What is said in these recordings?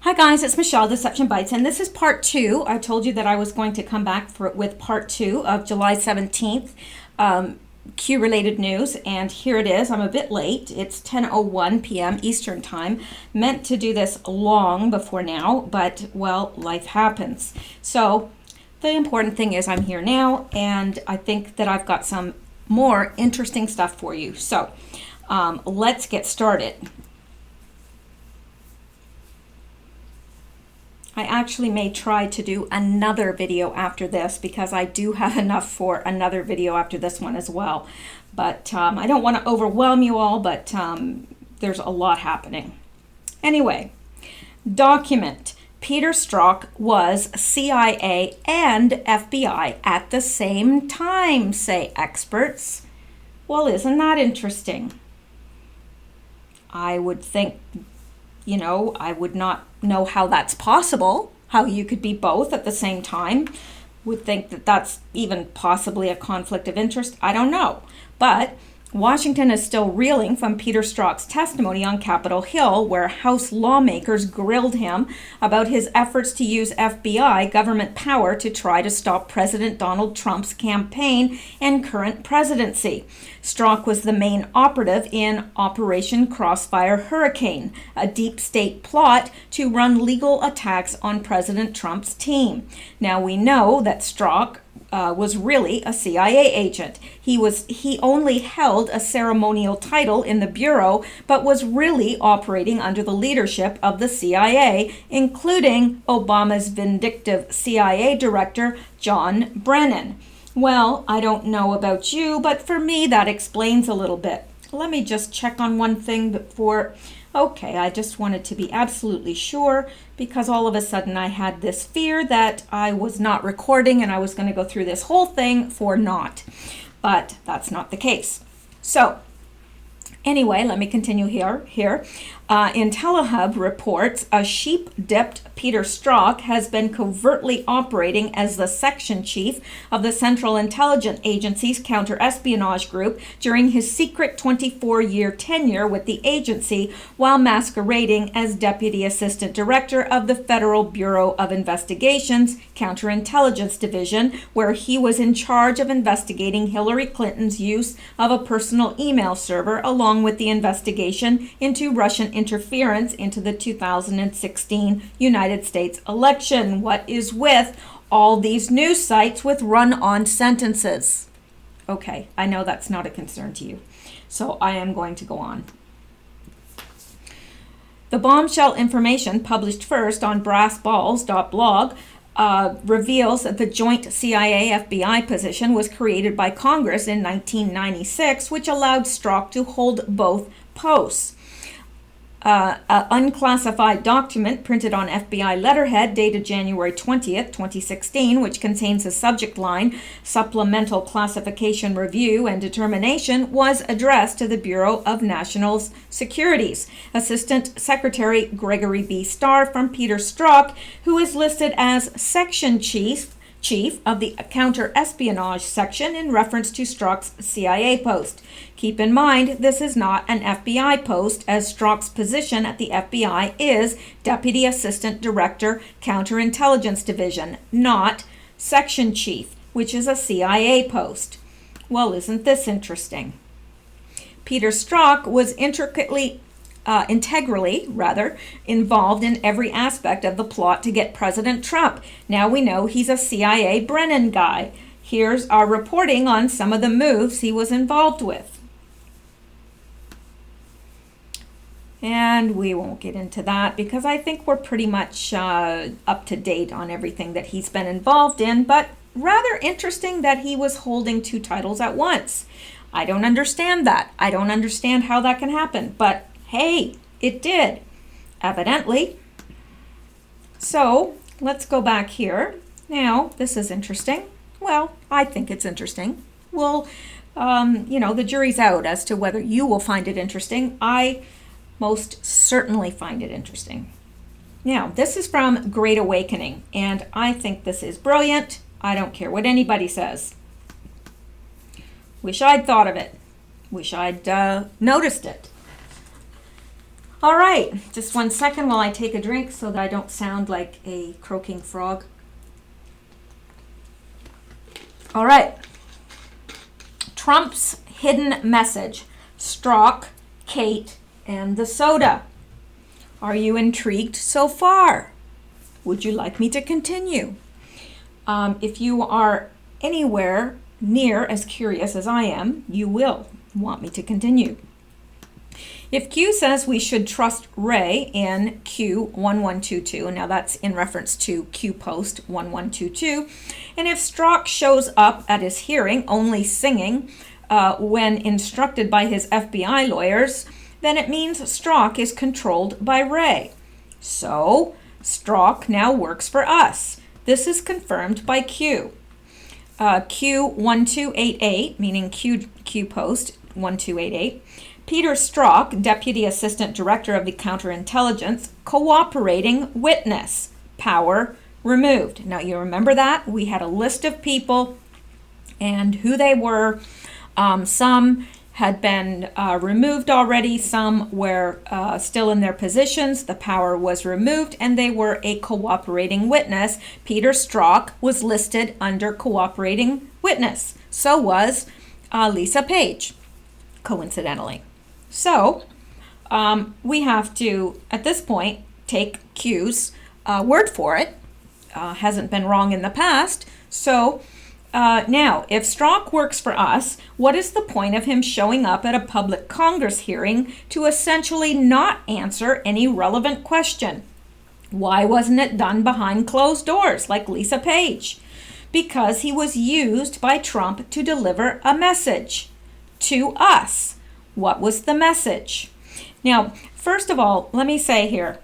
Hi guys, it's Mishel, Deception Bytes, and this is part two. I told you that I was going to come back with part two of July 17th Q-related news, and here it is. I'm a bit late. It's 10:01 p.m. Eastern Time. Meant to do this long before now, but, well, life happens. So the important thing is I'm here now, and I think that I've got some more interesting stuff for you. So let's get started. I actually may try to do another video after this because I do have enough for another video after this one as well. But I don't want to overwhelm you all, but there's a lot happening. Anyway, document. Peter Strzok was CIA and FBI at the same time, say experts. Well, isn't that interesting? I would think, I would not know how that's possible, how you could be both at the same time. Would think that that's even possibly a conflict of interest. I don't know. But Washington is still reeling from Peter Strzok's testimony on Capitol Hill, where House lawmakers grilled him about his efforts to use FBI government power to try to stop President Donald Trump's campaign and current presidency. Strzok was the main operative in Operation Crossfire Hurricane, a deep state plot to run legal attacks on President Trump's team. Now we know that Strzok was really a CIA agent. He only held a ceremonial title in the Bureau, but was really operating under the leadership of the CIA, including Obama's vindictive CIA director, John Brennan. Well, I don't know about you, but for me that explains a little bit. Let me just check on one thing before. Okay, I just wanted to be absolutely sure because all of a sudden I had this fear that I was not recording and I was going to go through this whole thing for naught. But that's not the case. So anyway, let me continue here. IntelliHub reports a sheep-dipped Peter Strzok has been covertly operating as the section chief of the Central Intelligence Agency's counter-espionage group during his secret 24-year tenure with the agency while masquerading as Deputy Assistant Director of the Federal Bureau of Investigation's Counterintelligence Division, where he was in charge of investigating Hillary Clinton's use of a personal email server along with the investigation into Russian interference into the 2016 United States election. What is with all these news sites with run-on sentences? Okay, I know that's not a concern to you, so I am going to go on. The bombshell information published first on brassballs.blog reveals that the joint CIA-FBI position was created by Congress in 1996, which allowed Strzok to hold both posts. An unclassified document printed on FBI letterhead dated January 20th, 2016, which contains a subject line, Supplemental Classification Review and Determination, was addressed to the Bureau of National Security's Assistant Secretary Gregory B. Starr from Peter Strzok, who is listed as Section Chief of the Counter-Espionage Section in reference to Strzok's CIA post. Keep in mind, this is not an FBI post, as Strzok's position at the FBI is Deputy Assistant Director, Counterintelligence Division, not Section Chief, which is a CIA post. Well, isn't this interesting? Peter Strzok was integrally involved in every aspect of the plot to get President Trump. Now we know he's a CIA Brennan guy. Here's our reporting on some of the moves he was involved with. And we won't get into that because I think we're pretty much up to date on everything that he's been involved in, but rather interesting that he was holding two titles at once. I don't understand that. I don't understand how that can happen, but hey, it did, evidently. So let's go back here. Now, this is interesting. Well, I think it's interesting. Well, the jury's out as to whether you will find it interesting. I most certainly find it interesting. Now, this is from Great Awakening, and I think this is brilliant. I don't care what anybody says. Wish I'd thought of it. Wish I'd noticed it. All right, just 1 second while I take a drink so that I don't sound like a croaking frog. All right. Trump's hidden message. Strzok, Kate, and the soda. Are you intrigued so far? Would you like me to continue? If you are anywhere near as curious as I am, you will want me to continue. If Q says we should trust Ray in Q1122, now that's in reference to Q post 1122, and if Strzok shows up at his hearing only singing when instructed by his FBI lawyers, then it means Strzok is controlled by Ray. So, Strzok now works for us. This is confirmed by Q. Q1288, meaning Q post 1288, Peter Strzok, Deputy Assistant Director of the Counterintelligence, cooperating witness, power removed. Now you remember that? We had a list of people and who they were. Some had been removed already, some were still in their positions, the power was removed, and they were a cooperating witness. Peter Strzok was listed under cooperating witness. So was Lisa Page, coincidentally. So we have to, at this point, take Q's word for it. Hasn't been wrong in the past. So now, if Strzok works for us, what is the point of him showing up at a public Congress hearing to essentially not answer any relevant question? Why wasn't it done behind closed doors like Lisa Page? Because he was used by Trump to deliver a message to us. What was the message? Now, first of all, let me say here,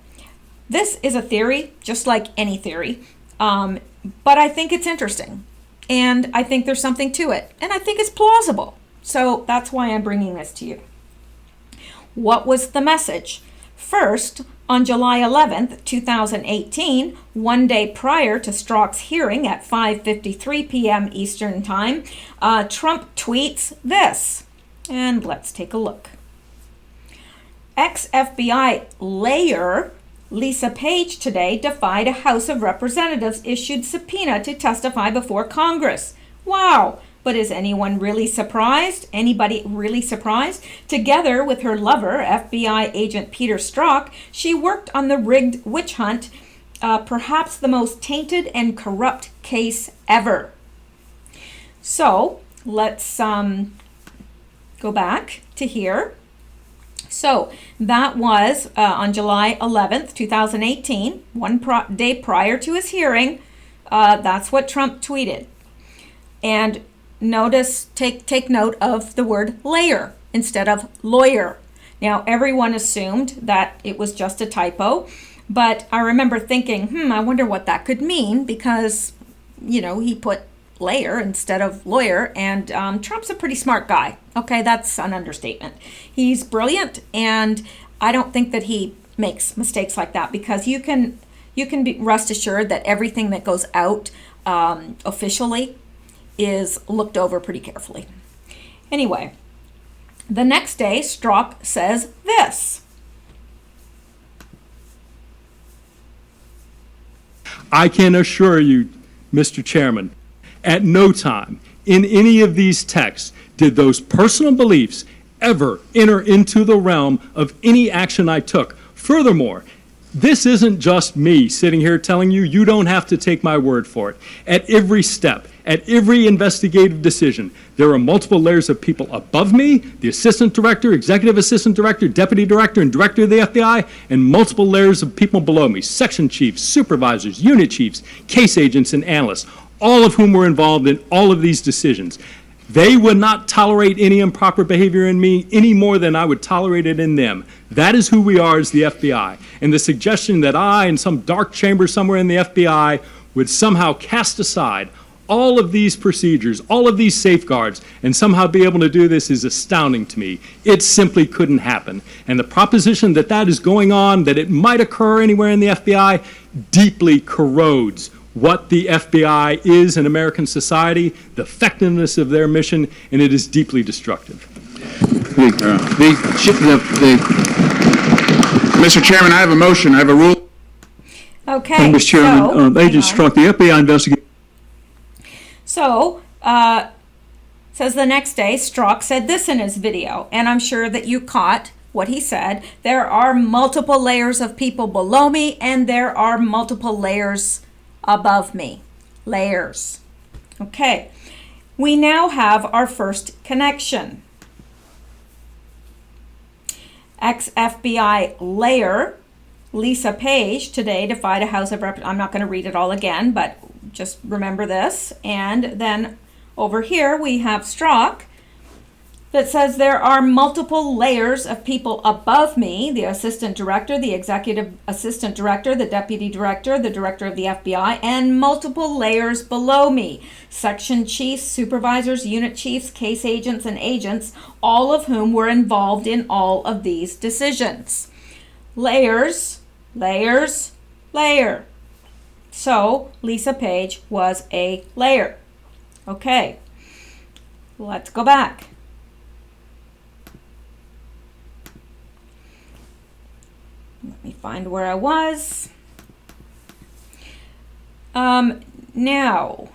this is a theory, just like any theory, but I think it's interesting. And I think there's something to it. And I think it's plausible. So that's why I'm bringing this to you. What was the message? First, on July 11th, 2018, one day prior to Strzok's hearing at 5:53 p.m. Eastern Time, Trump tweets this. And let's take a look. Ex-FBI layer Lisa Page today defied a House of Representatives issued subpoena to testify before Congress. Wow, but is anyone really surprised? Anybody really surprised? Together with her lover, FBI agent Peter Strzok, she worked on the rigged witch hunt, perhaps the most tainted and corrupt case ever. So let's go back to here. So that was on July 11th, 2018, one day prior to his hearing. That's what Trump tweeted. And notice, take note of the word layer instead of lawyer. Now, everyone assumed that it was just a typo, but I remember thinking, I wonder what that could mean because, he put layer instead of lawyer, and Trump's a pretty smart guy. Okay, that's an understatement. He's brilliant, and I don't think that he makes mistakes like that because you can be rest assured that everything that goes out officially is looked over pretty carefully. Anyway, the next day, Strzok says this. I can assure you, Mr. Chairman, at no time in any of these texts did those personal beliefs ever enter into the realm of any action I took. Furthermore, this isn't just me sitting here telling you, you don't have to take my word for it. At every step, at every investigative decision, there are multiple layers of people above me, the assistant director, executive assistant director, deputy director, and director of the FBI, and multiple layers of people below me, section chiefs, supervisors, unit chiefs, case agents, and analysts, all of whom were involved in all of these decisions. They would not tolerate any improper behavior in me any more than I would tolerate it in them. That is who we are as the FBI. And the suggestion that I, in some dark chamber somewhere in the FBI, would somehow cast aside all of these procedures, all of these safeguards, and somehow be able to do this is astounding to me. It simply couldn't happen. And the proposition that that is going on, that it might occur anywhere in the FBI, deeply corrodes what the FBI is in American society, the effectiveness of their mission, and it is deeply destructive. Mr. Chairman, I have a motion. I have a rule. Okay. Mr. Chairman, hang Agent on. Strzok, the FBI investigator. So, says the next day, Strzok said this in his video, and I'm sure that you caught what he said. There are multiple layers of people below me, and there are multiple layers above me. Layers. Okay. We now have our first connection. Ex-FBI layer Lisa Page today defied a House of Representatives. I'm not going to read it all again, but just remember this. And then over here we have Strzok that says there are multiple layers of people above me, the assistant director, the executive assistant director, the deputy director, the director of the FBI, and multiple layers below me, section chiefs, supervisors, unit chiefs, case agents, and agents, all of whom were involved in all of these decisions. Layers, layers, layer. So Lisa Page was a layer. Okay, let's go back. Let me find where I was. Now,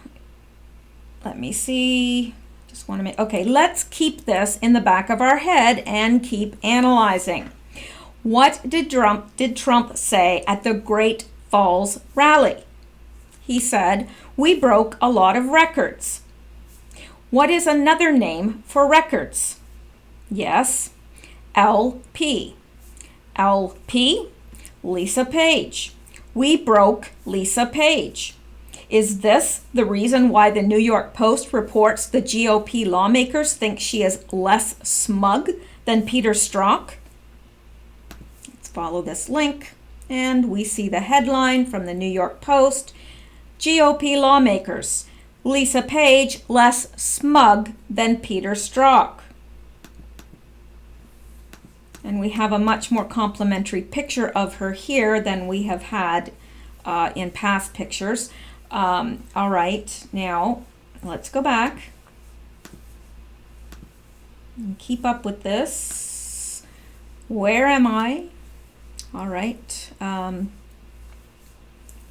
let me see. Just want to make, okay, let's keep this in the back of our head and keep analyzing. What did Trump say at the Great Falls rally? He said, "We broke a lot of records." What is another name for records? Yes, LP. LP, Lisa Page. We broke Lisa Page. Is this the reason why the New York Post reports the GOP lawmakers think she is less smug than Peter Strzok? Let's follow this link, and we see the headline from the New York Post. GOP lawmakers, Lisa Page less smug than Peter Strzok. And we have a much more complimentary picture of her here than we have had in past pictures. All right, now let's go back and keep up with this. Where am I? All right. All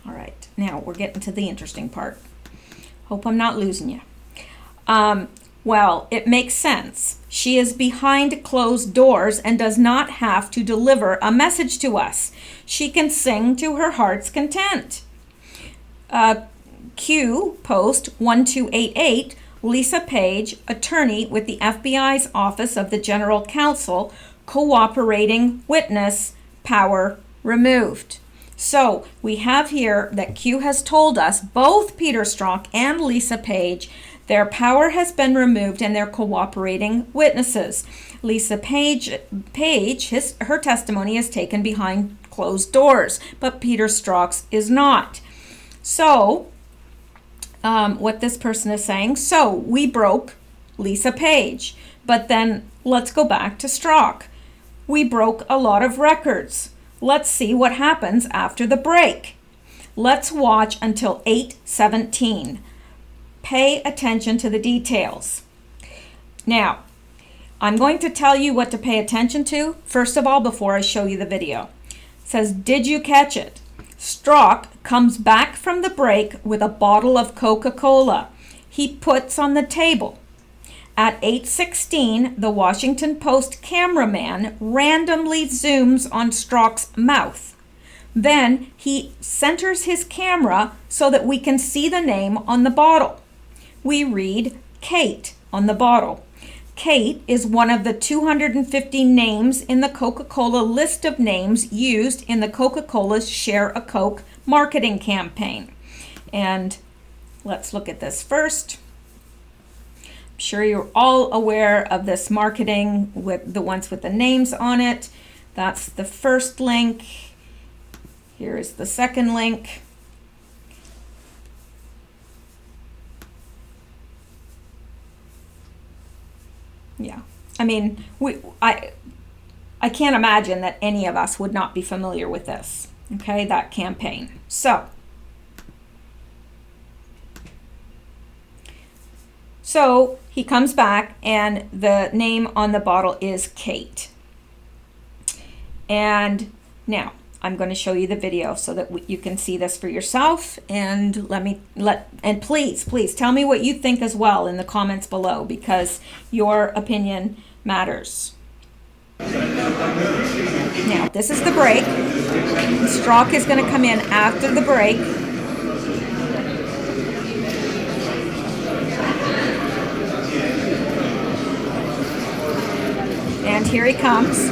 right, now we're getting to the interesting part. Hope I'm not losing you. Well, it makes sense. She is behind closed doors and does not have to deliver a message to us. She can sing to her heart's content. Q post 1288, Lisa Page, attorney with the FBI's Office of the General Counsel, cooperating witness, power removed. So we have here that Q has told us, both Peter Strzok and Lisa Page, their power has been removed and they're cooperating witnesses. Lisa Page, her testimony is taken behind closed doors, but Peter Strzok's is not. So, what this person is saying, so we broke Lisa Page, but then let's go back to Strzok. We broke a lot of records. Let's see what happens after the break. Let's watch until 8:17. Pay attention to the details. Now, I'm going to tell you what to pay attention to, first of all, before I show you the video. It says, did you catch it? Strzok comes back from the break with a bottle of Coca-Cola. He puts on the table. At 8:16, the Washington Post cameraman randomly zooms on Strzok's mouth. Then he centers his camera so that we can see the name on the bottle. We read Kate on the bottle. Kate is one of the 250 names in the Coca-Cola list of names used in the Coca-Cola's Share a Coke marketing campaign. And let's look at this first. I'm sure you're all aware of this marketing with the ones with the names on it. That's the first link. Here is the second link. Yeah, I mean, I can't imagine that any of us would not be familiar with this, okay, that campaign. So he comes back and the name on the bottle is Kate. And Now, I'm going to show you the video so that you can see this for yourself, and and please tell me what you think as well in the comments below, because your opinion matters. Now, this is the break. Strzok is going to come in after the break. And here he comes.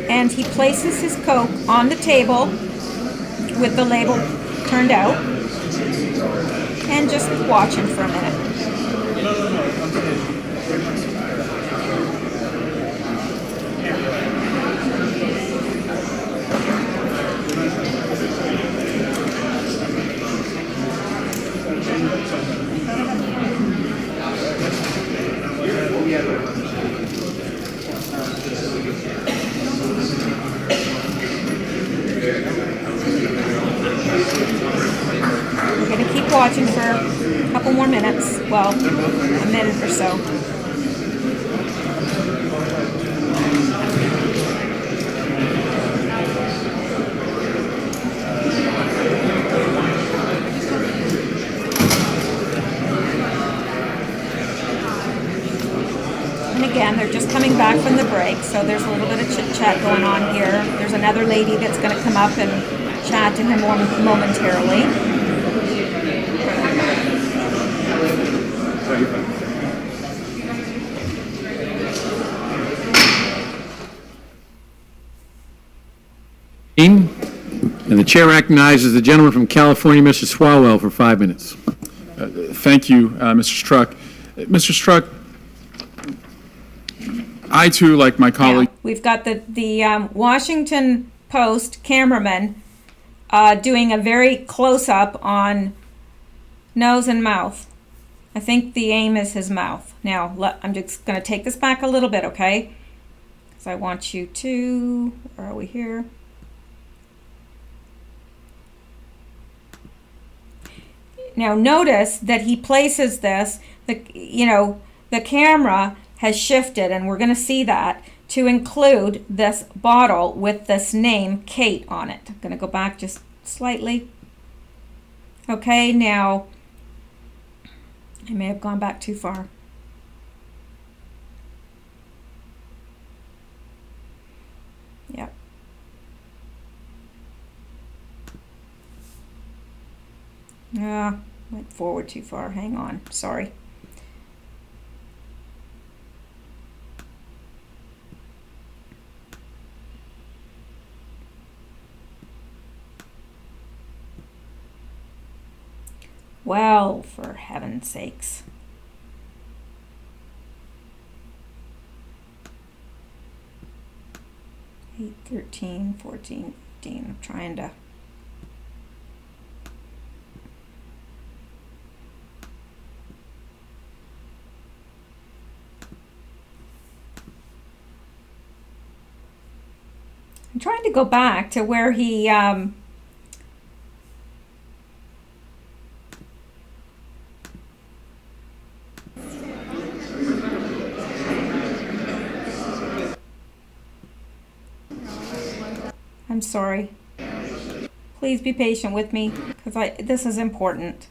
And he places his Coke on the table with the label turned out, and just watch him for a minute. We're going to keep watching for a couple more minutes. Well, a minute or so. And again, they're just coming back from the break, so there's a little bit of chit-chat going on here. There's another lady that's going to come up and chat to him momentarily. And the chair recognizes the gentleman from California, Mr. Swalwell, for 5 minutes. Thank you, Mr. Strzok. Mr. Strzok, I too, like my colleague. Now, we've got the Washington Post cameraman doing a very close-up on nose and mouth. I think the aim is his mouth. Now, I'm just going to take this back a little bit, okay? Because I want you to, where are we here? Now, notice that he places this, the camera has shifted, and we're going to see that, to include this bottle with this name, Kate, on it. I'm going to go back just slightly. Okay, now, I may have gone back too far. Yep. Went forward too far. Hang on. Sorry. Well, for heaven's sakes. Eight, 13, 14, 15. I'm trying to... I'm trying to go back to where he I'm sorry. Please be patient with me, because this is important.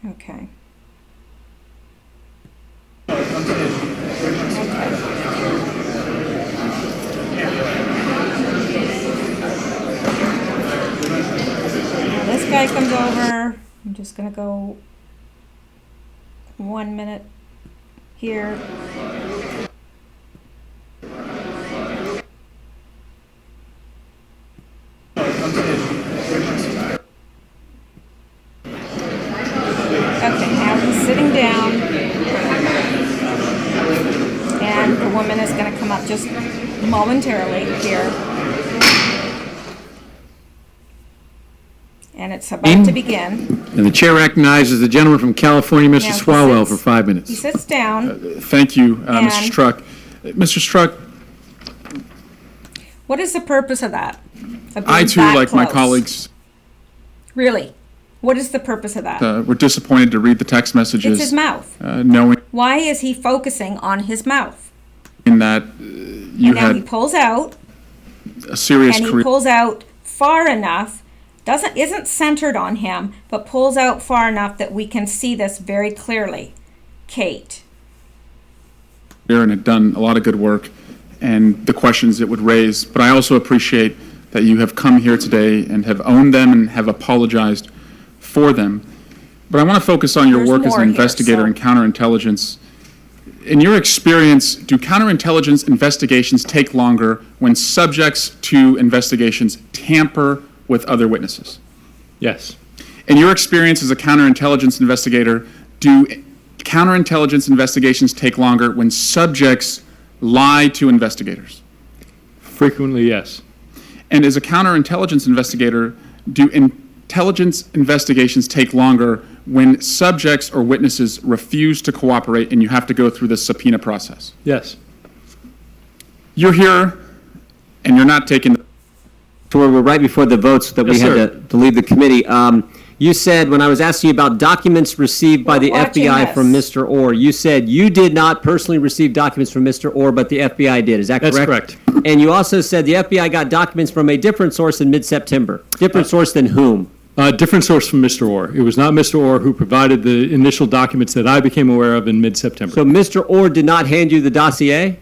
Okay. This guy comes over. I'm just going to go 1 minute here. Okay, now he's sitting down, and the woman is going to come up just momentarily here. And it's about to begin. And the chair recognizes the gentleman from California, Mr. Now, Swalwell, for 5 minutes. He sits down. Thank you, Mr. Strzok. Mr. Strzok, What is the purpose of that? Of I being too, that like my close? colleagues. Really? What is the purpose of that? We're disappointed to read the text messages. It's his mouth. Knowing Why is he focusing on his mouth? that you And now he had pulls out, a serious and he career. pulls out far enough, isn't centered on him, but pulls out far enough that we can see this very clearly. Kate. And had done a lot of good work and the questions it would raise. But I also appreciate that you have come here today and have owned them and have apologized for them. But I want to focus on your There's work as more an here, investigator so- in counterintelligence. In your experience, do counterintelligence investigations take longer when subjects to investigations tamper with other witnesses? Yes. In your experience as a counterintelligence investigator, do counterintelligence investigations take longer when subjects lie to investigators? Frequently, yes. And as a counterintelligence investigator, do intelligence investigations take longer when subjects or witnesses refuse to cooperate and you have to go through the subpoena process? Yes. You're here and you're not taking the So we're right before the votes that we Yes, had sir. to leave the committee. You said, when I was asking you about documents received by We're the watching FBI this. from Mr. Orr, you said you did not personally receive documents from Mr. Orr, but the FBI did. Is that correct? That's correct. And you also said the FBI got documents from a different source in mid-September. Different source than whom? Different source from Mr. Orr. It was not Mr. Orr who provided the initial documents that I became aware of in mid-September. So Mr. Orr did not hand you the dossier?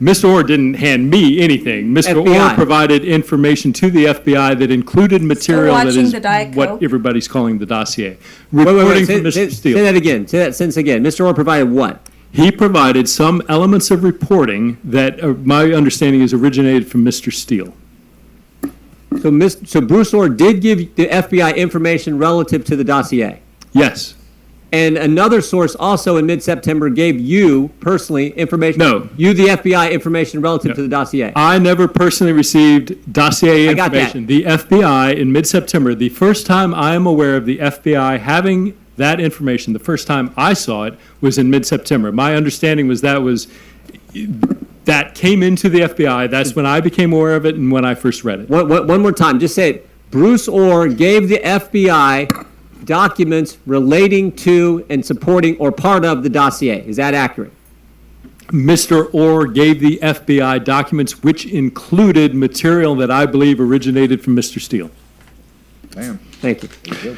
Mr. Orr didn't hand me anything. Mr. FBI. Orr provided information to the FBI that included material that watching is the Diet what Coke? everybody's calling the dossier. Wait, Reporting say, from Mr. say Steele. that again. Say that sentence again. Mr. Orr provided what? He provided some elements of reporting that my understanding is originated from Mr. Steele. So Bruce Orr did give the FBI information relative to the dossier. Yes. And another source also in mid-September gave you personally information. No. You, the FBI, information relative No. to the dossier. I never personally received dossier I got that. information. The FBI in mid-September, the first time I am aware of the FBI having that information, the first time I saw it was in mid-September. My understanding was that came into the FBI. That's when I became aware of it and when I first read it. One more time. Just say it. Bruce Orr gave the FBI documents relating to and supporting or part of the dossier. Is that accurate? Mr. Orr gave the FBI documents which included material that I believe originated from Mr. Steele. Thank you.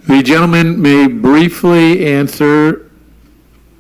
The gentleman may briefly answer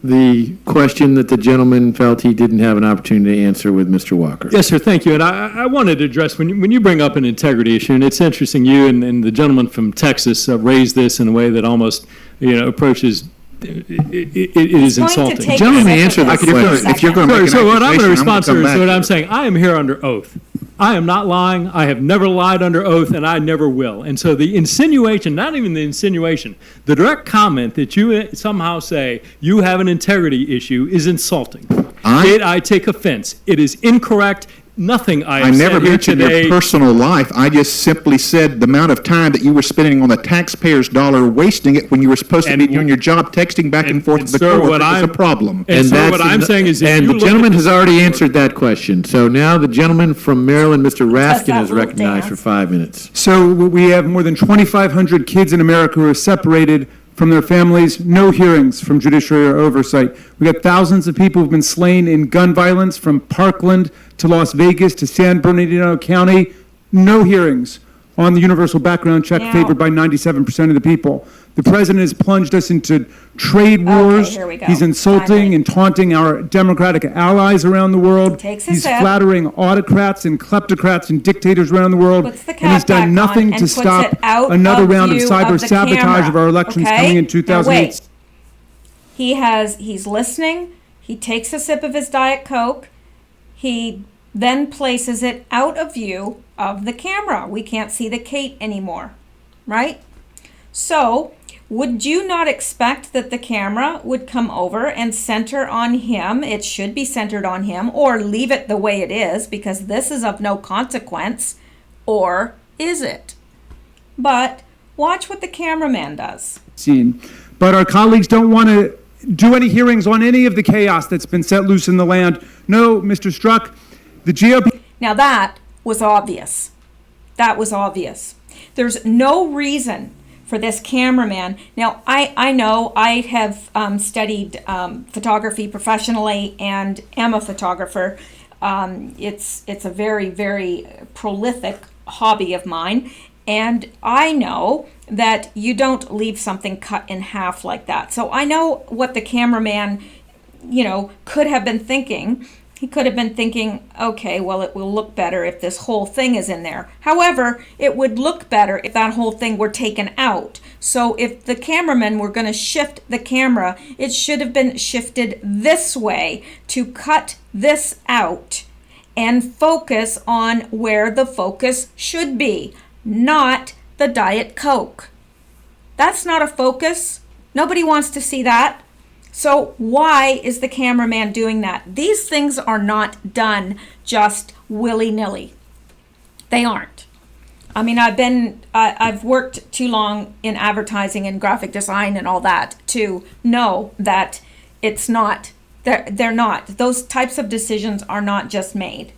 the question that the gentleman felt he didn't have an opportunity to answer with Mr. Walker. Yes, sir, thank you. And I wanted to address, when you bring up an integrity issue, and it's interesting, you and the gentleman from Texas raised this in a way that almost, approaches, it is Going to insulting. take Gentlemen, a sip answer of the this question. If you're second. gonna make So an what I'm going to accusation, respond to come is back what to I'm it. saying. I am here under oath. I am not lying. I have never lied under oath, and I never will. And so the insinuation, not even the insinuation, the direct comment that you somehow say you have an integrity issue is insulting. I take offense. It is incorrect. Nothing I I have never said here mentioned today. your personal life. I just simply said the amount of time that you were spending on the taxpayers' dollar, wasting it when you were supposed to And- be doing your job, texting back and forth and to the sir, court. what It was I'm- a problem. And so what that's- I'm saying is if And you the look at gentleman this- has already answered that question. So now the gentleman from Maryland, Mr. Raskin, that is little recognized for dance. 5 minutes. So we have more than 2,500 kids in America who are separated from their families, no hearings from judiciary or oversight. We got thousands of people who've been slain in gun violence from Parkland to Las Vegas to San Bernardino County, no hearings on the universal background check Now- favored by 97% of the people. The president has plunged us into trade wars. here we go. He's insulting Finally. and taunting our democratic allies around the world. Takes a He's sip. flattering autocrats and kleptocrats and dictators around the world. Puts the And he's cap back done nothing on to and puts stop it out another of round of view cyber of the sabotage camera, of our elections okay? coming in Now 2008. wait. He's listening. He takes a sip of his Diet Coke. He then places it out of view of the camera. We can't see the Kate anymore, right? So, would you not expect that the camera would come over and center on him? It should be centered on him, or leave it the way it is because this is of no consequence, or is it? But watch what the cameraman does. Scene. But our colleagues don't want to do any hearings on any of the chaos that's been set loose in the land. No, Mr. Strzok, the GOP. Now that was obvious. That was obvious. There's no reason for this cameraman. Now, I know I have studied photography professionally and am a photographer. It's a very, very prolific hobby of mine. And I know that you don't leave something cut in half like that. So I know what the cameraman, could have been thinking. He could have been thinking, okay, well, it will look better if this whole thing is in there. However, it would look better if that whole thing were taken out. So if the cameraman were going to shift the camera, it should have been shifted this way to cut this out and focus on where the focus should be, not the Diet Coke. That's not a focus. Nobody wants to see that. So why is the cameraman doing that? These things are not done just willy-nilly. They aren't. I mean, I've worked too long in advertising and graphic design and all that to know that it's not, they're not. Those types of decisions are not just made.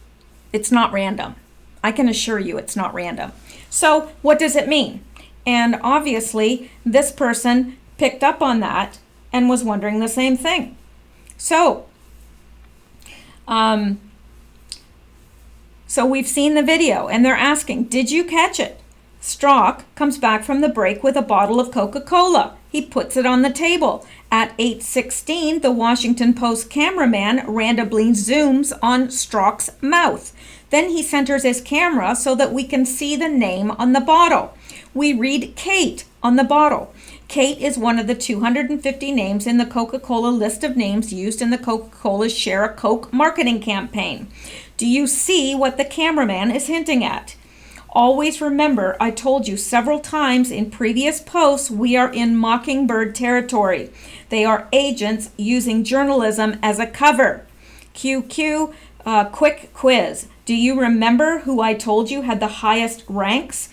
It's not random. I can assure you it's not random. So what does it mean? And obviously, this person picked up on that and was wondering the same thing. So we've seen the video and they're asking, did you catch it? Strzok comes back from the break with a bottle of Coca-Cola. He puts it on the table. At 8:16, the Washington Post cameraman randomly zooms on Strzok's mouth. Then he centers his camera so that we can see the name on the bottle. We read Kate on the bottle. Kate is one of the 250 names in the Coca-Cola list of names used in the Coca-Cola Share a Coke marketing campaign. Do you see what the cameraman is hinting at? Always remember, I told you several times in previous posts, we are in Mockingbird territory. They are agents using journalism as a cover. QQ, quick quiz. Do you remember who I told you had the highest ranks?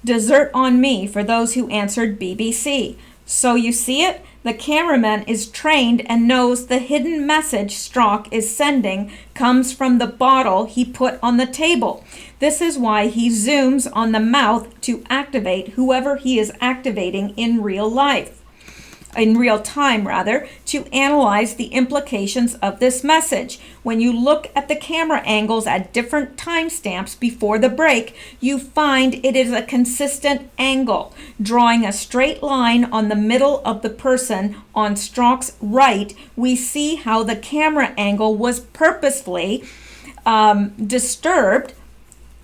Dessert on me for those who answered BBC. So you see it? The cameraman is trained and knows the hidden message Strzok is sending comes from the bottle he put on the table. This is why he zooms on the mouth to activate whoever he is activating in real time, to analyze the implications of this message. When you look at the camera angles at different timestamps before the break, you find it is a consistent angle. Drawing a straight line on the middle of the person on Strzok's right, we see how the camera angle was purposefully disturbed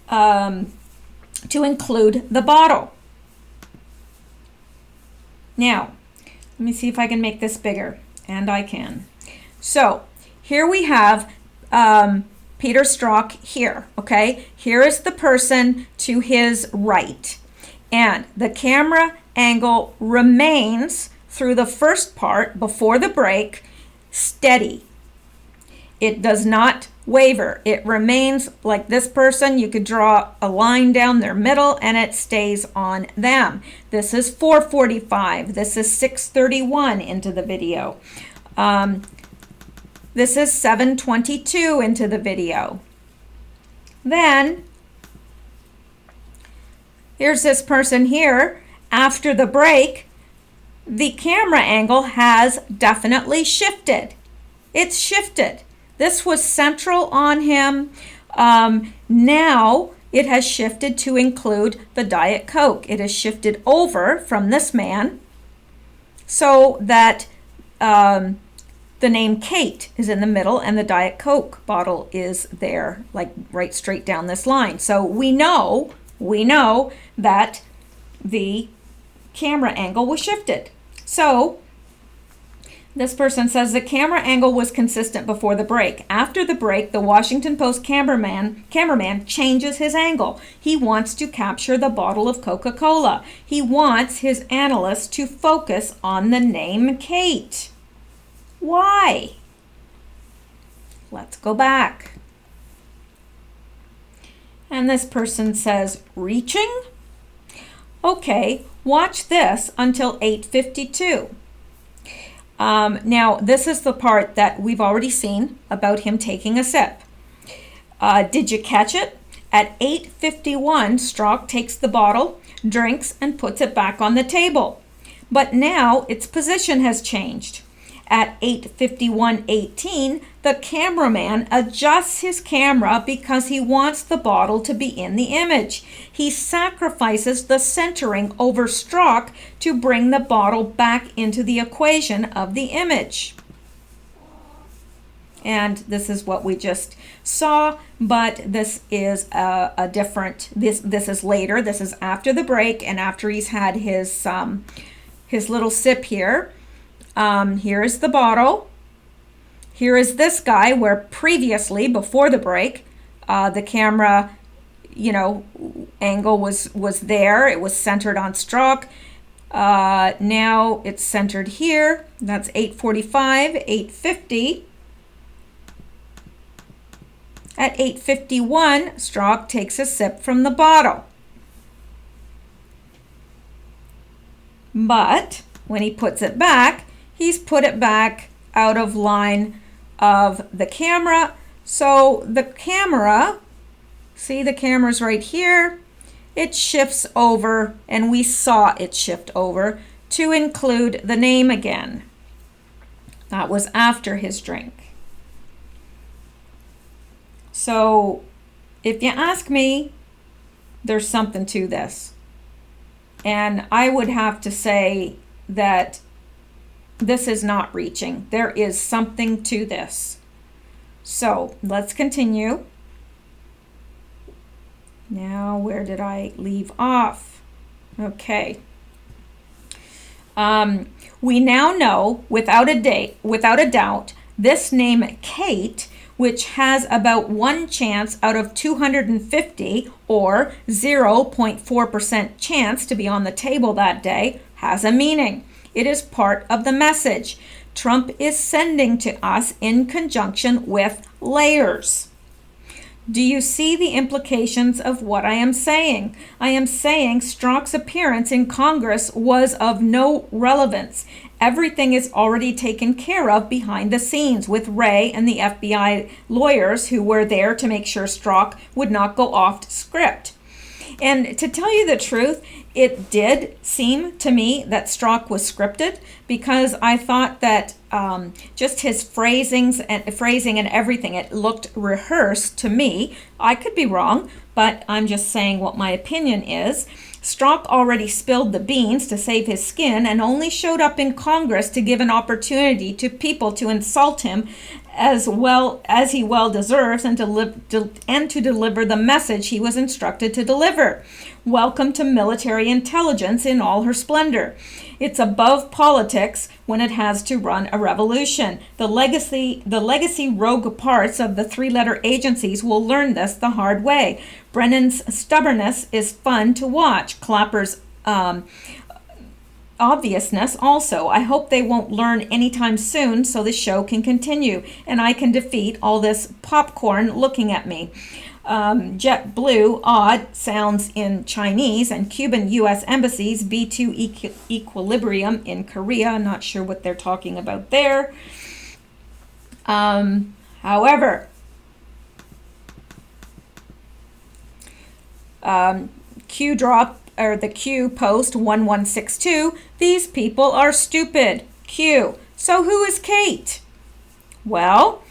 to include the bottle. Now, let me see if I can make this bigger, and I can. So here we have Peter Strzok here, okay? Here is the person to his right, and the camera angle remains through the first part before the break steady. It does not waver. It remains like this person. You could draw a line down their middle and it stays on them. This is 4:45. This is 6:31 into the video. This is 7:22 into the video. Then here's this person here. After the break, the camera angle has definitely shifted. It's shifted. This was central on him. Now it has shifted to include the Diet Coke. It has shifted over from this man so that the name Kate is in the middle and the Diet Coke bottle is there, like right straight down this line. So we know that the camera angle was shifted. So this person says the camera angle was consistent before the break. After the break, the Washington Post cameraman changes his angle. He wants to capture the bottle of Coca-Cola. He wants his analyst to focus on the name Kate. Why? Let's go back. And this person says, reaching? Okay, watch this until 8:52. Now, this is the part that we've already seen about him taking a sip. Did you catch it? At 8:51, Strzok takes the bottle, drinks, and puts it back on the table. But now its position has changed. At 8:51:18, the cameraman adjusts his camera because he wants the bottle to be in the image. He sacrifices the centering over Strzok to bring the bottle back into the equation of the image. And this is what we just saw, but this is a different, this is later, this is after the break and after he's had his little sip here. Here is the bottle. Here is this guy where previously, before the break, the camera, angle was there. It was centered on Strzok. Now it's centered here. That's 8:45, 8:50. At 8:51, Strzok takes a sip from the bottle. But when he puts it back, he's put it back out of line of the camera. So the camera, see the camera's right here, it shifts over, and we saw it shift over to include the name again. That was after his drink. So if you ask me, there's something to this. And I would have to say that this is not reaching. There is something to this. So let's continue. Now, where did I leave off? Okay. We now know without a doubt, this name Kate, which has about 1 chance out of 250 or 0.4% chance to be on the table that day, has a meaning. It is part of the message Trump is sending to us in conjunction with layers. Do you see the implications of what I am saying? I am saying Strzok's appearance in Congress was of no relevance. Everything is already taken care of behind the scenes with Wray and the FBI lawyers who were there to make sure Strzok would not go off script. And to tell you the truth, it did seem to me that Strzok was scripted, because I thought that just his phrasing and everything, it looked rehearsed to me. I could be wrong, but I'm just saying what my opinion is. Strzok already spilled the beans to save his skin and only showed up in Congress to give an opportunity to people to insult him as well as he well deserves, and to deliver the message he was instructed to deliver. Welcome to military intelligence in all her splendor. It's above politics when it has to run a revolution. The legacy rogue parts of the 3-letter agencies will learn this the hard way. Brennan's stubbornness is fun to watch. Clapper's obviousness also. I hope they won't learn anytime soon so the show can continue and I can defeat all this popcorn looking at me. Jet blue, odd, sounds in Chinese, and Cuban U.S. embassies, B2 equilibrium in Korea. Not sure what they're talking about there. However, Q drop, or the Q post 1162, these people are stupid. Q. So who is Kate? Well,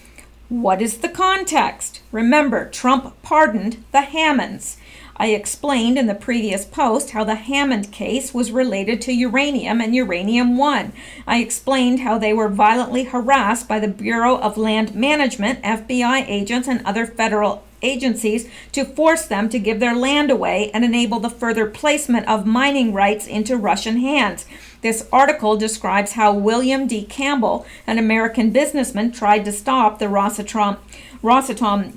what is the context? Remember, Trump pardoned the Hammonds. I explained in the previous post how the Hammond case was related to uranium and uranium-1. I explained how they were violently harassed by the Bureau of Land Management, FBI agents, and other federal agencies to force them to give their land away and enable the further placement of mining rights into Russian hands. This article describes how William D. Campbell, an American businessman, tried to stop the Rosatom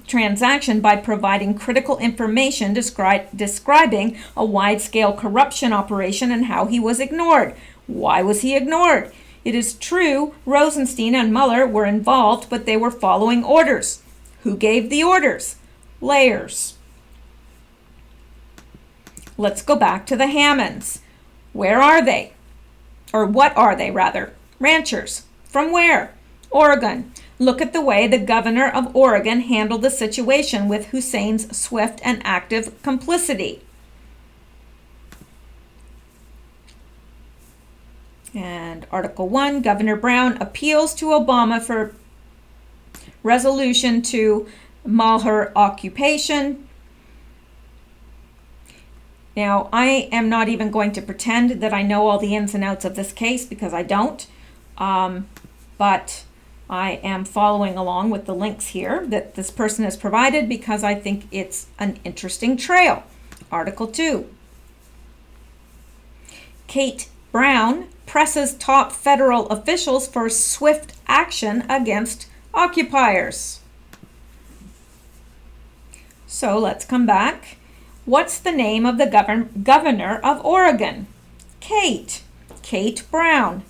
transaction by providing critical information describing a wide-scale corruption operation and how he was ignored. Why was he ignored? It is true Rosenstein and Mueller were involved, but they were following orders. Who gave the orders? Layers. Let's go back to the Hammonds. Where are they? Or what are they, rather? Ranchers. From where? Oregon. Look at the way the governor of Oregon handled the situation with Hussein's swift and active complicity. And Article 1, Governor Brown appeals to Obama for resolution to Malheur occupation. Now, I am not even going to pretend that I know all the ins and outs of this case because I don't. But I am following along with the links here that this person has provided because I think it's an interesting trail. Article 2. Kate Brown presses top federal officials for swift action against occupiers. So let's come back. What's the name of the governor of Oregon? Kate Brown.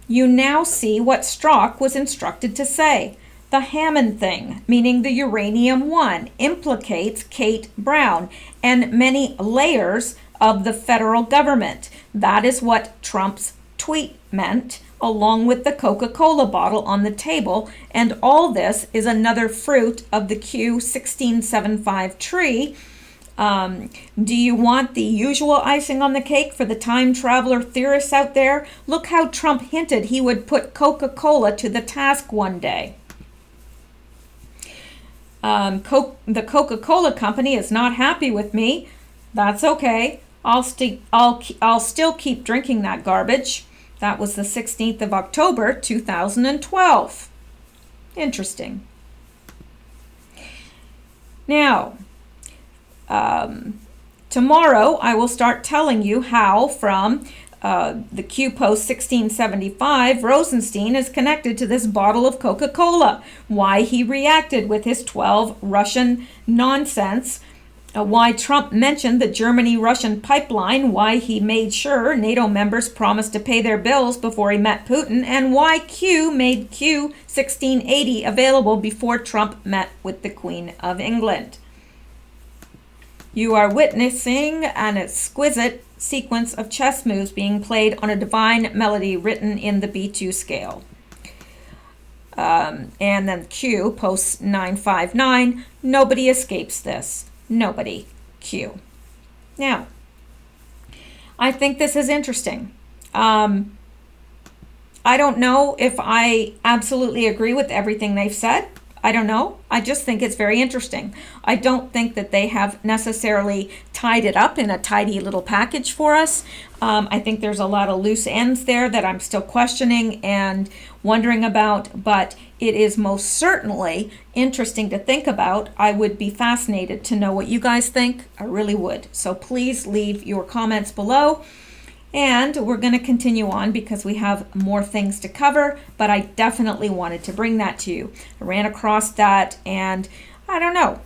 You now see what Strzok was instructed to say. The Hammond thing, meaning the uranium-1, implicates Kate Brown and many layers of the federal government. That is what Trump's tweet meant, along with the Coca-Cola bottle on the table, and all this is another fruit of the Q1675 tree. Do you want the usual icing on the cake for the time traveler theorists out there? Look how Trump hinted he would put Coca-Cola to the task one day. The Coca-Cola company is not happy with me. That's okay. I'll still keep drinking that garbage. That was the 16th of October, 2012. Interesting. Now, tomorrow I will start telling you how from the Q Post 1675, Rosenstein is connected to this bottle of Coca-Cola, why he reacted with his 12 Russian nonsense, why Trump mentioned the Germany-Russian pipeline, why he made sure NATO members promised to pay their bills before he met Putin, and why Q made Q 1680 available before Trump met with the Queen of England. You are witnessing an exquisite sequence of chess moves being played on a divine melody written in the B2 scale. And then Q posts 959, nobody escapes this. Nobody. Q. Now, I think this is interesting. I don't know if I absolutely agree with everything they've said. I don't know. I just think it's very interesting. I don't think that they have necessarily tied it up in a tidy little package for us. I think there's a lot of loose ends there that I'm still questioning and wondering about, but it is most certainly interesting to think about. I would be fascinated to know what you guys think. I really would. So please leave your comments below. And we're going to continue on because we have more things to cover, but I definitely wanted to bring that to you. I ran across that and I don't know.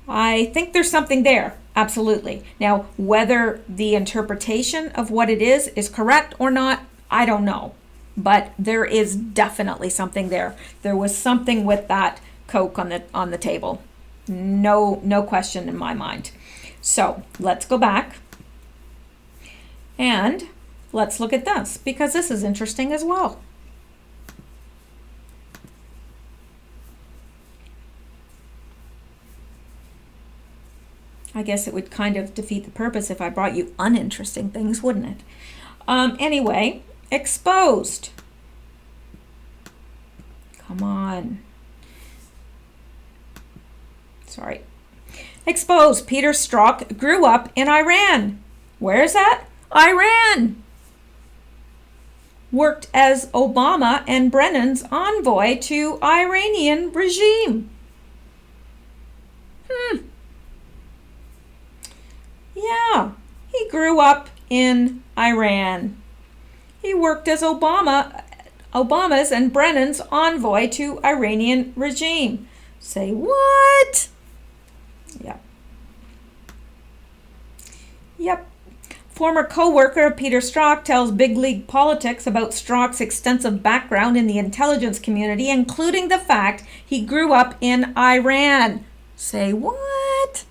I think there's something there, absolutely. Now, whether the interpretation of what it is correct or not, I don't know. But there is definitely something there. There was something with that Coke on the table. No question in my mind. So let's go back. And let's look at this, because this is interesting as well. I guess it would kind of defeat the purpose if I brought you uninteresting things, wouldn't it? Anyway, exposed. Come on. Sorry. Exposed. Peter Strzok grew up in Iran. Where's that? Iran. Worked as Obama and Brennan's envoy to Iranian regime. Yeah, he grew up in Iran. He worked as Obama's and Brennan's envoy to Iranian regime. Say what? Yep. Former co-worker of Peter Strzok tells Big League Politics about Strzok's extensive background in the intelligence community, including the fact he grew up in Iran. Say what?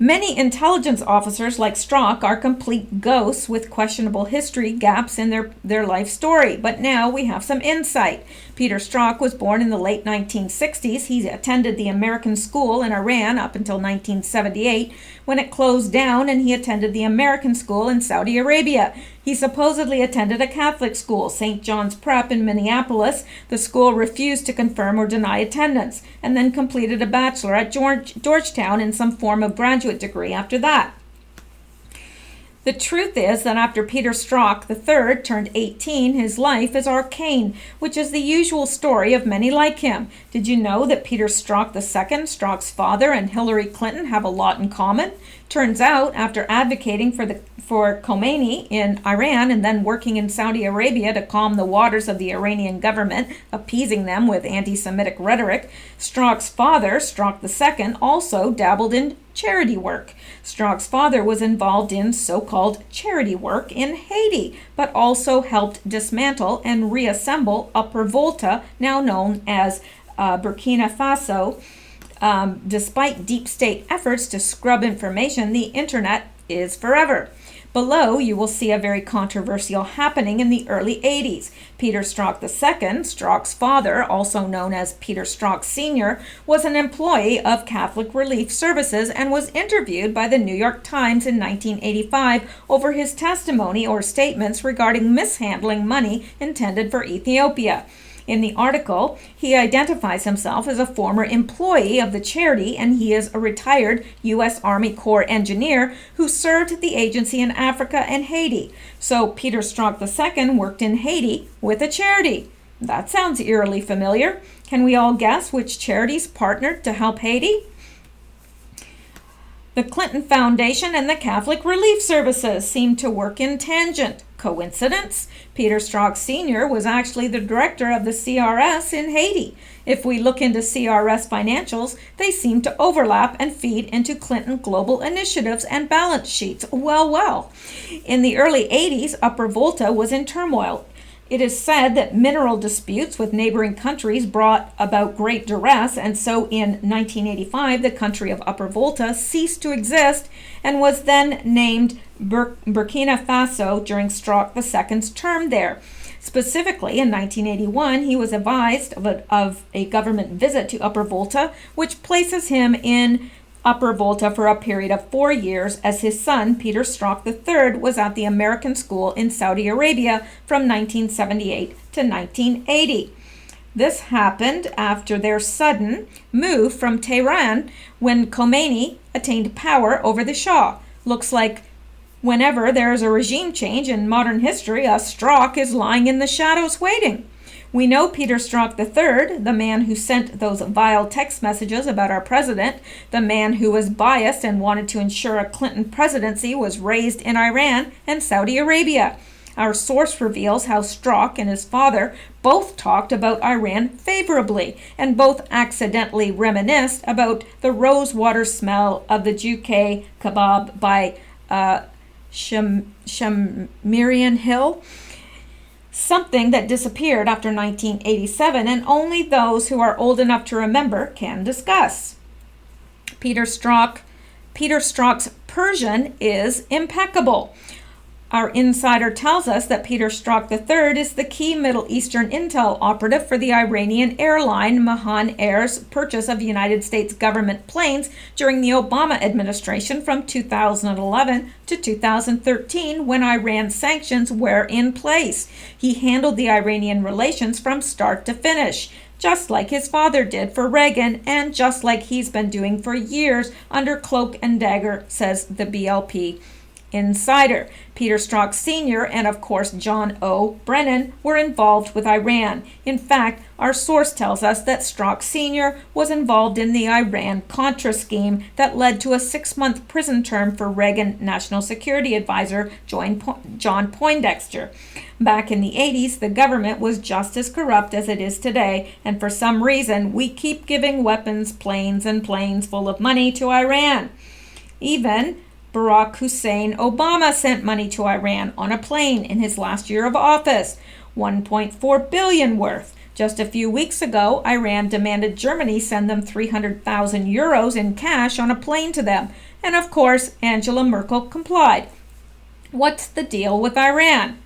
Many intelligence officers like Strzok are complete ghosts with questionable history gaps in their life story. But now we have some insight. Peter Strzok was born in the late 1960s. He attended the American school in Iran up until 1978, when it closed down, and he attended the American school in Saudi Arabia. He supposedly attended a Catholic school, St. John's Prep in Minneapolis. The school refused to confirm or deny attendance, and then completed a bachelor at Georgetown in some form of graduate degree after that. The truth is that after Peter Strzok III turned 18, his life is arcane, which is the usual story of many like him. Did you know that Peter Strzok II, Strzok's father, and Hillary Clinton have a lot in common? Turns out, after advocating for Khomeini in Iran and then working in Saudi Arabia to calm the waters of the Iranian government, appeasing them with anti-Semitic rhetoric, Strzok's father, Strzok II, also dabbled in charity work. Strzok's father was involved in so-called charity work in Haiti, but also helped dismantle and reassemble Upper Volta, now known as Burkina Faso. Despite deep state efforts to scrub information, the internet is forever. Below, you will see a very controversial happening in the early 80s. Peter Strzok II, Strzok's father, also known as Peter Strzok Sr., was an employee of Catholic Relief Services and was interviewed by the New York Times in 1985 over his testimony or statements regarding mishandling money intended for Ethiopia. In the article, he identifies himself as a former employee of the charity, and he is a retired U.S. Army Corps engineer who served the agency in Africa and Haiti. So Peter Strzok II worked in Haiti with a charity. That sounds eerily familiar. Can we all guess which charities partnered to help Haiti? The Clinton Foundation and the Catholic Relief Services seem to work in tangent. Coincidence? Peter Strzok Sr. was actually the director of the CRS in Haiti. If we look into CRS financials, they seem to overlap and feed into Clinton global initiatives and balance sheets. Well. In the early 80s, Upper Volta was in turmoil. It is said that mineral disputes with neighboring countries brought about great duress, and so in 1985, the country of Upper Volta ceased to exist and was then named Burkina Faso during Strzok II's term there. Specifically, in 1981, he was advised of a government visit to Upper Volta, which places him in Upper Volta for a period of 4 years as his son, Peter Strzok III, was at the American school in Saudi Arabia from 1978 to 1980. This happened after their sudden move from Tehran when Khomeini attained power over the Shah. Looks like whenever there is a regime change in modern history, a Strzok is lying in the shadows waiting. We know Peter Strzok III, the man who sent those vile text messages about our president, the man who was biased and wanted to ensure a Clinton presidency, was raised in Iran and Saudi Arabia. Our source reveals how Strzok and his father both talked about Iran favorably and both accidentally reminisced about the rosewater smell of the Juke kebab by Shamirian Hill, something that disappeared after 1987 and only those who are old enough to remember can discuss. Peter Strzok's Persian is impeccable. Our insider tells us that Peter Strzok III is the key Middle Eastern intel operative for the Iranian airline Mahan Air's purchase of United States government planes during the Obama administration from 2011 to 2013 when Iran sanctions were in place. He handled the Iranian relations from start to finish, just like his father did for Reagan and just like he's been doing for years under cloak and dagger, says the BLP insider. Peter Strzok Sr. and, of course, John O. Brennan were involved with Iran. In fact, our source tells us that Strzok Sr. was involved in the Iran-Contra scheme that led to a 6-month prison term for Reagan National Security Advisor John Poindexter. Back in the 80s, the government was just as corrupt as it is today, and for some reason, we keep giving weapons, planes, and planes full of money to Iran. Even Barack Hussein Obama sent money to Iran on a plane in his last year of office, $1.4 billion worth. Just a few weeks ago, Iran demanded Germany send them 300,000 euros in cash on a plane to them. And of course, Angela Merkel complied. What's the deal with Iran?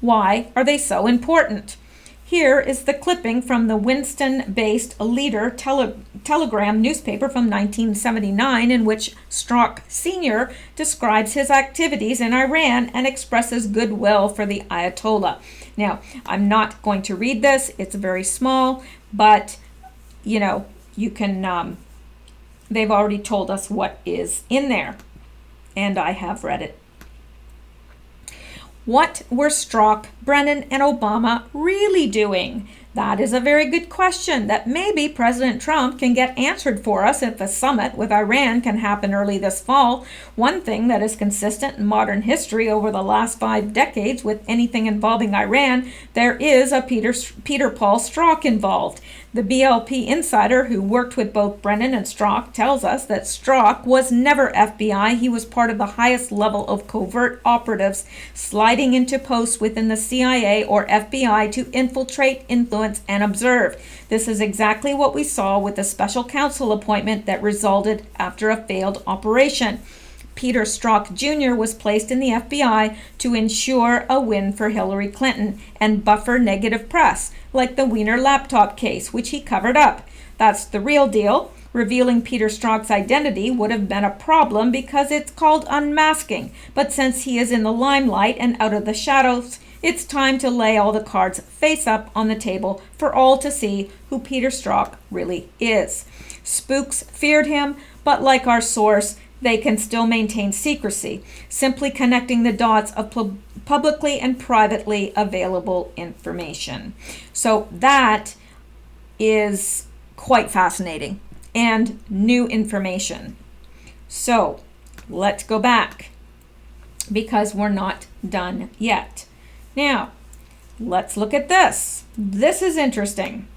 Why are they so important? Here is the clipping from the Winston-based Leader Telegram newspaper from 1979, in which Strzok Sr. describes his activities in Iran and expresses goodwill for the Ayatollah. Now, I'm not going to read this. It's very small, but, you know, you can, they've already told us what is in there, and I have read it. What were Strzok, Brennan, and Obama really doing? That is a very good question that maybe President Trump can get answered for us if a summit with Iran can happen early this fall. One thing that is consistent in modern history over the last 5 decades with anything involving Iran, there is a Peter Paul Strzok involved. The BLP insider who worked with both Brennan and Strzok tells us that Strzok was never FBI. He was part of the highest level of covert operatives sliding into posts within the CIA or FBI to infiltrate, influence, and observe. This is exactly what we saw with the special counsel appointment that resulted after a failed operation. Peter Strzok Jr. was placed in the FBI to ensure a win for Hillary Clinton and buffer negative press, like the Wiener laptop case, which he covered up. That's the real deal. Revealing Peter Strzok's identity would have been a problem because it's called unmasking. But since he is in the limelight and out of the shadows, it's time to lay all the cards face up on the table for all to see who Peter Strzok really is. Spooks feared him, but like our source, they can still maintain secrecy, simply connecting the dots of publicly and privately available information. So that is quite fascinating and new information. So let's go back because we're not done yet. Now, let's look at this. This is interesting.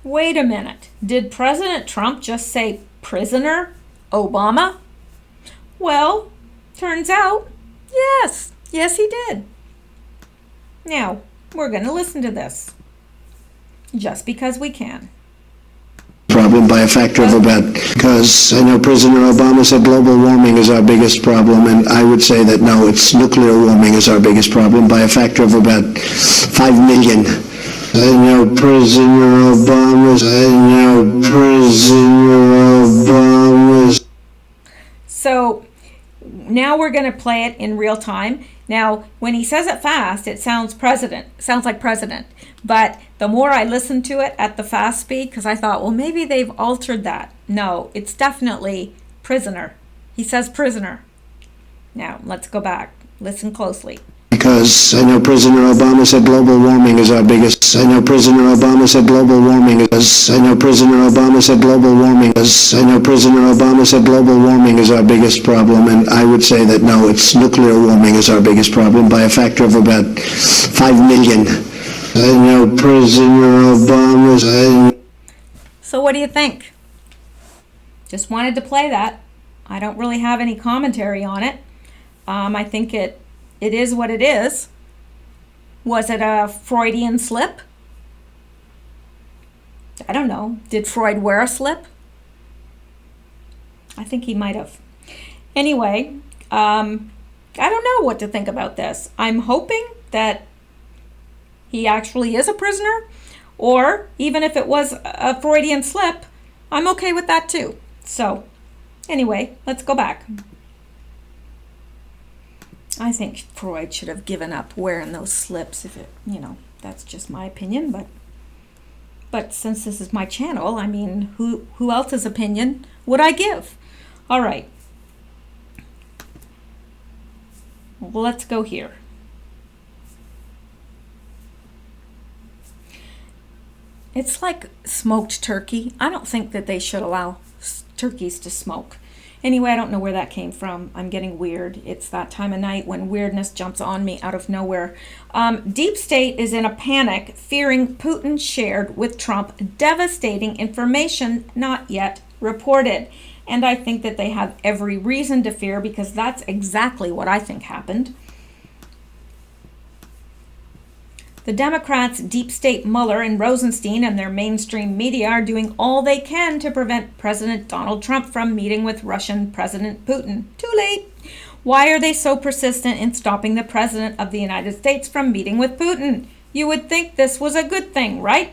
Wait a minute. Did President Trump just say prisoner Obama? Well, turns out, yes. Yes, he did. Now, we're going to listen to this. Just because we can. Problem by a factor of about, because I know President Obama said global warming is our biggest problem, and I would say that no, it's nuclear warming is our biggest problem by a factor of about 5 million. I know President Obama's. So now we're going to play it in real time. Now, when he says it fast, it sounds like president. But the more I listened to it at the fast speed, because I thought, well, maybe they've altered that. No, it's definitely prisoner. He says prisoner. Now, let's go back. Listen closely. Because I know President Obama said global warming is our biggest. I know President Obama said global warming is. I know President Obama said global warming is. I know President Obama said global warming is our biggest problem, and I would say that no, it's nuclear warming is our biggest problem by a factor of about 5 million. I know President Obama's. So what do you think? Just wanted to play that. I don't really have any commentary on it. I think it is what it is. Was it a Freudian slip? I don't know. Did Freud wear a slip? I think he might have. Anyway, I don't know what to think about this. I'm hoping that he actually is a prisoner, or even if it was a Freudian slip, I'm okay with that too. So, anyway, let's go back. I think Freud should have given up wearing those slips if it, that's just my opinion, but since this is my channel, I mean, who else's opinion would I give? All right. Well, let's go here. It's like smoked turkey. I don't think that they should allow turkeys to smoke. Anyway, I don't know where that came from. I'm getting weird. It's that time of night when weirdness jumps on me out of nowhere. Deep State is in a panic, fearing Putin shared with Trump devastating information not yet reported. And I think that they have every reason to fear, because that's exactly what I think happened. The Democrats, deep state Mueller and Rosenstein, and their mainstream media are doing all they can to prevent President Donald Trump from meeting with Russian President Putin. Too late. Why are they so persistent in stopping the President of the United States from meeting with Putin? You would think this was a good thing, right?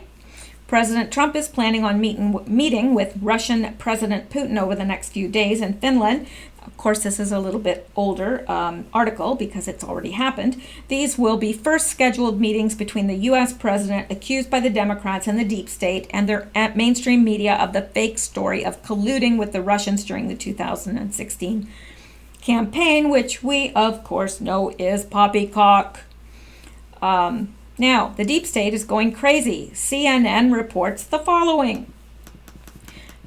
President Trump is planning on meeting with Russian President Putin over the next few days in Finland. Of course, this is a little bit older article because it's already happened. These will be first scheduled meetings between the U.S. president, accused by the Democrats and the deep state and their mainstream media of the fake story of colluding with the Russians during the 2016 campaign, which we, of course, know is poppycock. Now, the deep state is going crazy. CNN reports the following.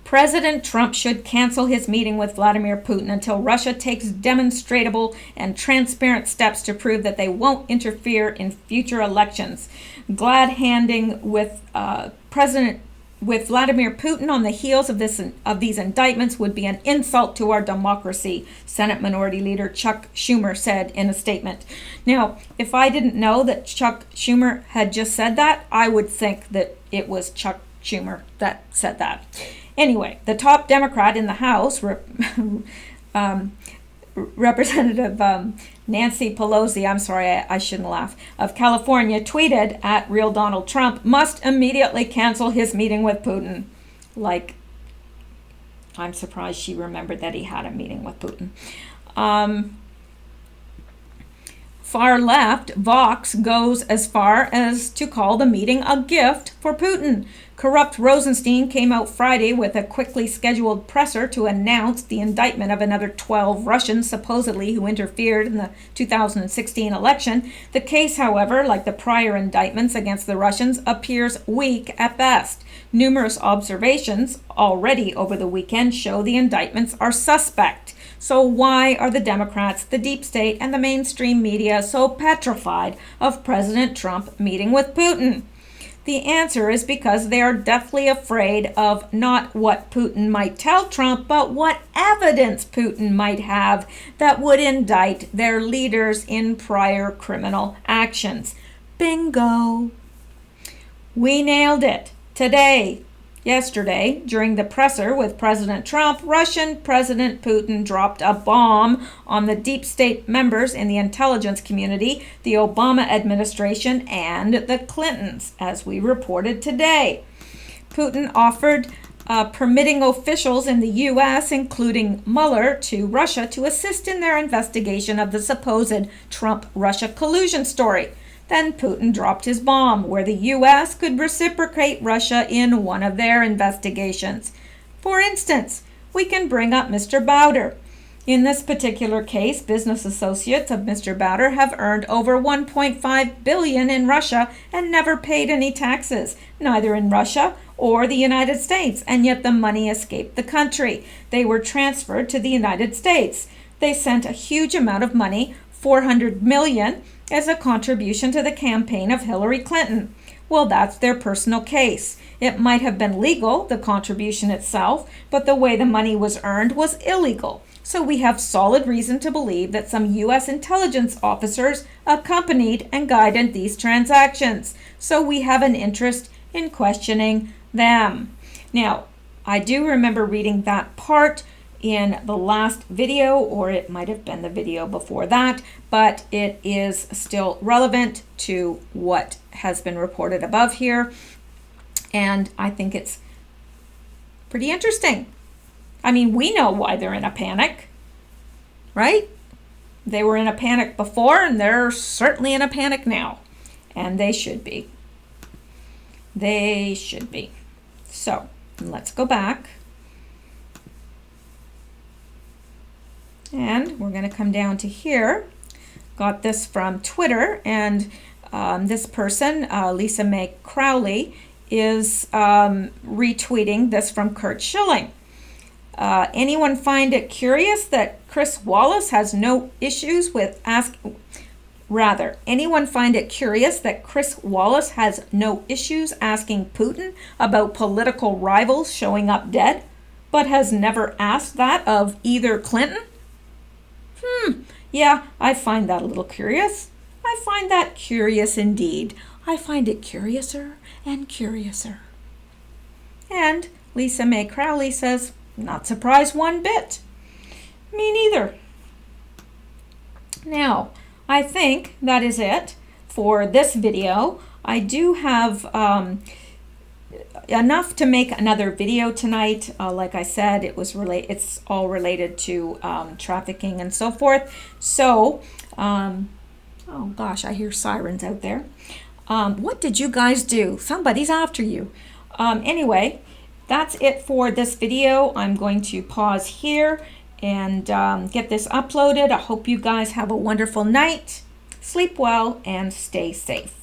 President Trump should cancel his meeting with Vladimir Putin until Russia takes demonstrable and transparent steps to prove that they won't interfere in future elections. Glad handing with Vladimir Putin on the heels of these indictments would be an insult to our democracy, Senate Minority Leader Chuck Schumer said in a statement. Now, if I didn't know that Chuck Schumer had just said that, I would think that it was Chuck Schumer that said that. Anyway, the top Democrat in the House, Representative Nancy Pelosi, I'm sorry, I shouldn't laugh, of California, tweeted at Real Donald Trump, must immediately cancel his meeting with Putin. Like, I'm surprised she remembered that he had a meeting with Putin. Far left, Vox goes as far as to call the meeting a gift for Putin. Corrupt Rosenstein came out Friday with a quickly scheduled presser to announce the indictment of another 12 Russians supposedly who interfered in the 2016 election. The case, however, like the prior indictments against the Russians, appears weak at best. Numerous observations already over the weekend show the indictments are suspect. So why are the Democrats, the deep state, and the mainstream media so petrified of President Trump meeting with Putin? The answer is because they are deathly afraid of not what Putin might tell Trump, but what evidence Putin might have that would indict their leaders in prior criminal actions. Bingo! We nailed it. Yesterday, during the presser with President Trump, Russian President Putin dropped a bomb on the deep state members in the intelligence community, the Obama administration, and the Clintons, as we reported today. Putin offered permitting officials in the U.S., including Mueller, to Russia to assist in their investigation of the supposed Trump-Russia collusion story. Then Putin dropped his bomb, where the U.S. could reciprocate Russia in one of their investigations. For instance, we can bring up Mr. Bowder. In this particular case, business associates of Mr. Bowder have earned over $1.5 billion in Russia and never paid any taxes, neither in Russia or the United States, and yet the money escaped the country. They were transferred to the United States. They sent a huge amount of money, $400 million, as a contribution to the campaign of Hillary Clinton. Well, that's their personal case. It might have been legal, the contribution itself, but the way the money was earned was illegal. So we have solid reason to believe that some U.S. intelligence officers accompanied and guided these transactions. So we have an interest in questioning them. Now, I do remember reading that part in the last video, or it might have been the video before that, but it is still relevant to what has been reported above here. And I think it's pretty interesting. I mean, we know why they're in a panic, right? They were in a panic before, and they're certainly in a panic now. And they should be. They should be. So, let's go back. And we're going to come down to here. Got this from Twitter, and this person, Lisa Mae Crowley, is retweeting this from Kurt Schilling. Anyone find it curious that Chris Wallace has no issues with anyone find it curious that Chris Wallace has no issues asking Putin about political rivals showing up dead? but has never asked that of either Clinton? Yeah, I find that a little curious. I find that curious indeed. I find it curiouser and curiouser. And Lisa Mae Crowley says, not surprised one bit. Me neither. Now, I think that is it for this video. I do have enough to make another video tonight. Like I said, it's all related to trafficking and so forth. So, oh gosh, I hear sirens out there. What did you guys do? Somebody's after you. Anyway, that's it for this video. I'm going to pause here and get this uploaded. I hope you guys have a wonderful night. Sleep well and stay safe.